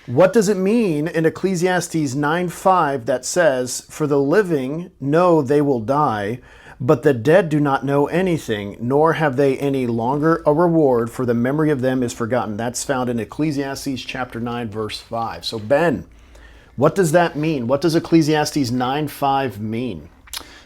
What does it mean in Ecclesiastes 9:5 that says, "For the living know they will die, but the dead do not know anything, nor have they any longer a reward, for the memory of them is forgotten"? That's found in Ecclesiastes chapter 9, verse 5. So Ben, what does that mean? What does Ecclesiastes 9:5 mean?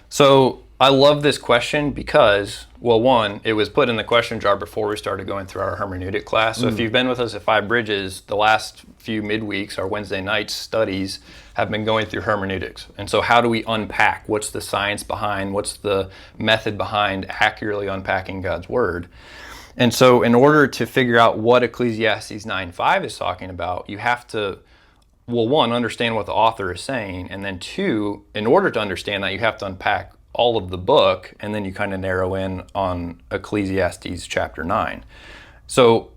So I love this question because, well, one, it was put in the question jar before we started going through our hermeneutic class. So if you've been with us at Five Bridges, the last few midweeks, our Wednesday night studies have been going through hermeneutics. And so how do we unpack? What's the science behind? What's the method behind accurately unpacking God's Word? And so in order to figure out what Ecclesiastes 9:5 is talking about, you have to, well, one, understand what the author is saying. And then two, in order to understand that, you have to unpack all of the book, and then you kind of narrow in on Ecclesiastes chapter 9. So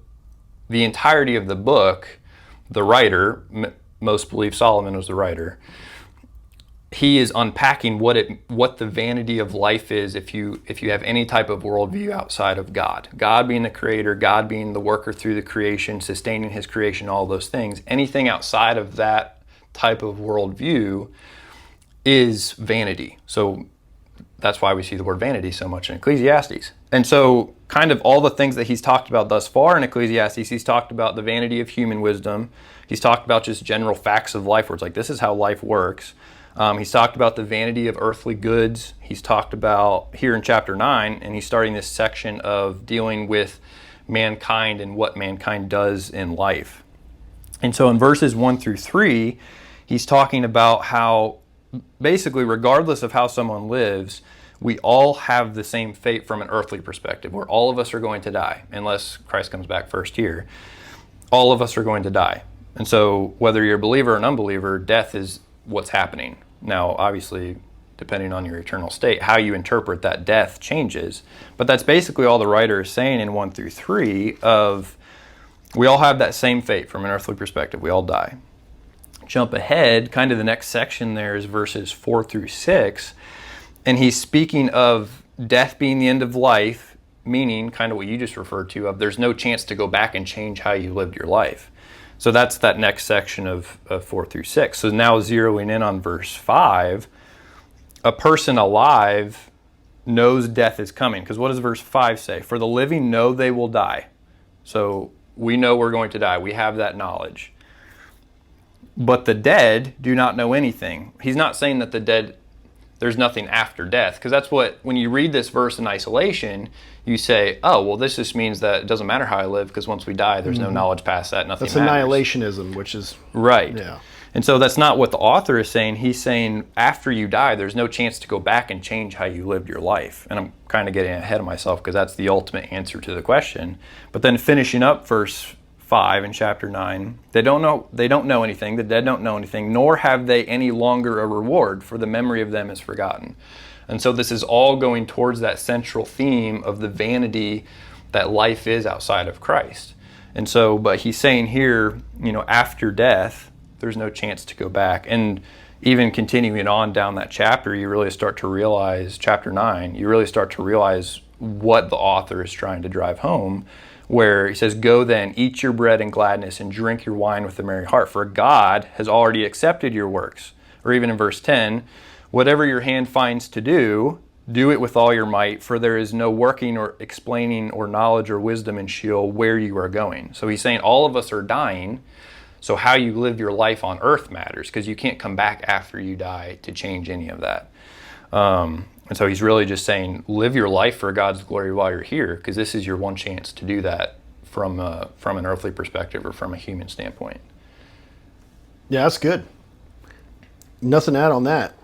the entirety of the book, the writer, most believe Solomon was the writer, he is unpacking what the vanity of life is if you have any type of worldview outside of God. God being the creator, God being the worker through the creation, sustaining his creation, all those things. Anything outside of that type of worldview is vanity. So that's why we see the word vanity so much in Ecclesiastes. And so kind of all the things that he's talked about thus far in Ecclesiastes, he's talked about the vanity of human wisdom. He's talked about just general facts of life where it's like, this is how life works. He's talked about the vanity of earthly goods. He's talked about, here in chapter 9, and he's starting this section of dealing with mankind and what mankind does in life. And so in verses 1 through 3, he's talking about how basically, regardless of how someone lives, we all have the same fate from an earthly perspective, where all of us are going to die, unless Christ comes back first here. All of us are going to die. And so whether you're a believer or an unbeliever, death is what's happening. Now, obviously, depending on your eternal state, how you interpret that death changes. But that's basically all the writer is saying in 1 through 3 of we all have that same fate from an earthly perspective. We all die. Jump ahead, kind of the next section there is verses 4 through 6, and he's speaking of death being the end of life, meaning kind of what you just referred to of there's no chance to go back and change how you lived your life. So that's that next section of 4 through 6. So now zeroing in on verse 5, a person alive knows death is coming. Because what does verse 5 say? For the living know they will die. So we know we're going to die. We have that knowledge. But the dead do not know anything. He's not saying that the dead, there's nothing after death. Because that's what, when you read this verse in isolation, you say, oh, well, this just means that it doesn't matter how I live, because once we die, there's no knowledge past that, nothing That's matters. annihilationism, which is... Right. Yeah. And so that's not what the author is saying. He's saying after you die, there's no chance to go back and change how you lived your life. And I'm kind of getting ahead of myself because that's the ultimate answer to the question. But then finishing up verse 5 in chapter 9, they don't know anything, the dead don't know anything, nor have they any longer a reward, for the memory of them is forgotten. And so this is all going towards that central theme of the vanity that life is outside of Christ. And so, but he's saying here, after death, there's no chance to go back. And even continuing on down that chapter, you really start to realize, chapter 9, you really start to realize what the author is trying to drive home, where he says, go then, eat your bread in gladness and drink your wine with a merry heart, for God has already accepted your works. Or even in verse 10, whatever your hand finds to do, do it with all your might, for there is no working or explaining or knowledge or wisdom in Sheol where you are going. So he's saying all of us are dying, so how you live your life on earth matters, because you can't come back after you die to change any of that. And so he's really just saying, live your life for God's glory while you're here, because this is your one chance to do that from an earthly perspective or from a human standpoint. Yeah, that's good. Nothing to add on that.